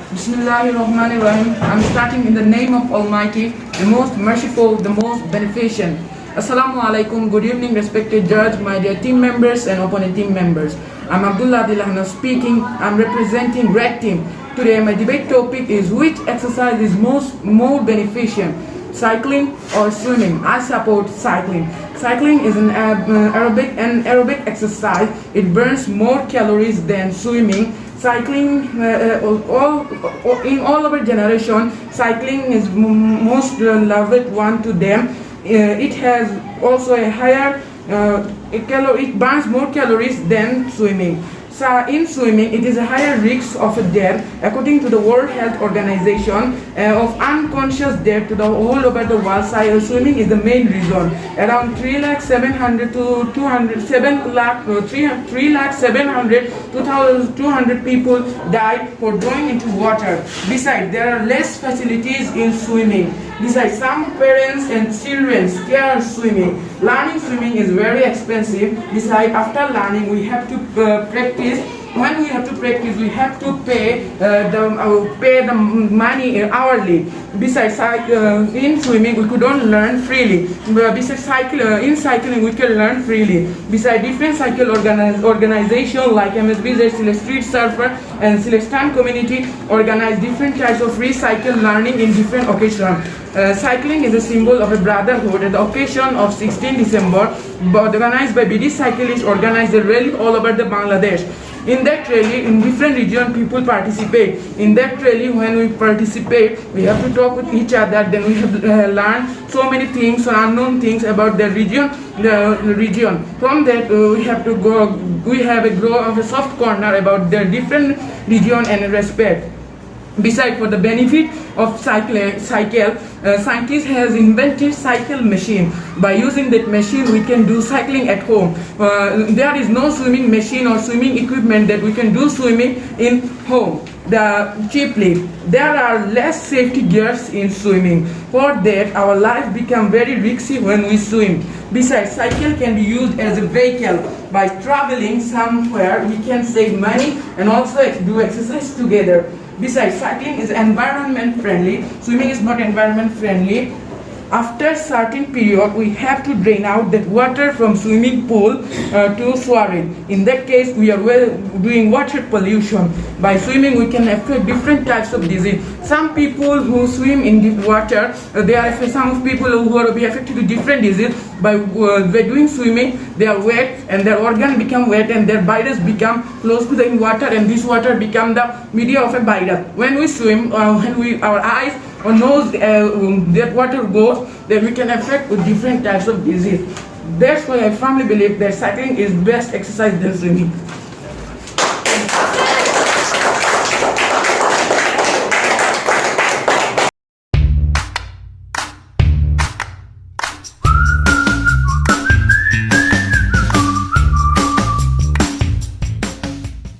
Bismillahirrahmanirrahim. I'm starting in the name of Almighty, the most merciful, the most beneficent. Assalamu alaikum. Good evening, respected judge, my dear team members and opponent team members. I'm Abdullah Adil Ahnaf speaking. I'm representing Red Team. Today my debate topic is which exercise is more beneficent, cycling or swimming. I support cycling. Cycling is an aerobic exercise. It burns more calories than swimming. Cycling, in all our generation, cycling is most loved one to them. It has also a higher, it burns more calories than swimming. So in swimming, it is a higher risk of a death, according to the World Health Organization, of unconscious death to the whole over the world. Swimming is the main reason. Around 3,700,000 to 2,200 people died for going into water. Besides, there are less facilities in swimming. Besides, some parents and children scare swimming. Learning swimming is very expensive. Besides, after learning, we have to practice. When we have to practice, we have to pay the money hourly. Besides, in swimming we couldn't learn freely. Besides, in cycling we can learn freely. Besides, different cycle organization like MSB, Street Surfer and Celestan community organize different types of free cycle learning in different occasions. Cycling is a symbol of a brotherhood. At the occasion of 16 December, organized by BD Cyclists, organized a rally all over the Bangladesh. In that rally, in different regions, people participate. In that rally, when we participate, we have to talk with each other. Then we have learned so many things, unknown things about the region. From that, we have to go. We have a grow of a soft corner about the different region and respect. Besides, for the benefit of scientists has invented cycle machine. By using that machine, we can do cycling at home. There is no swimming machine or swimming equipment that we can do swimming in home cheaply. There are less safety gears in swimming. For that, our life become very risky when we swim. Besides, cycle can be used as a vehicle. By traveling somewhere, we can save money and also do exercise together. Besides, cycling is environment friendly. Swimming is not environment friendly. After certain period, we have to drain out that water from swimming pool to swimming. In that case, we are doing water pollution. By swimming, we can affect different types of disease. Some people who swim in deep water, some people who will be affected with different disease. By doing swimming, they are wet and their organ become wet and their virus become close to the water, and this water become the media of a virus. When we swim, our eyes or nose, that water goes, then we can affect with different types of disease. That's why I firmly believe that cycling is best exercise than swimming.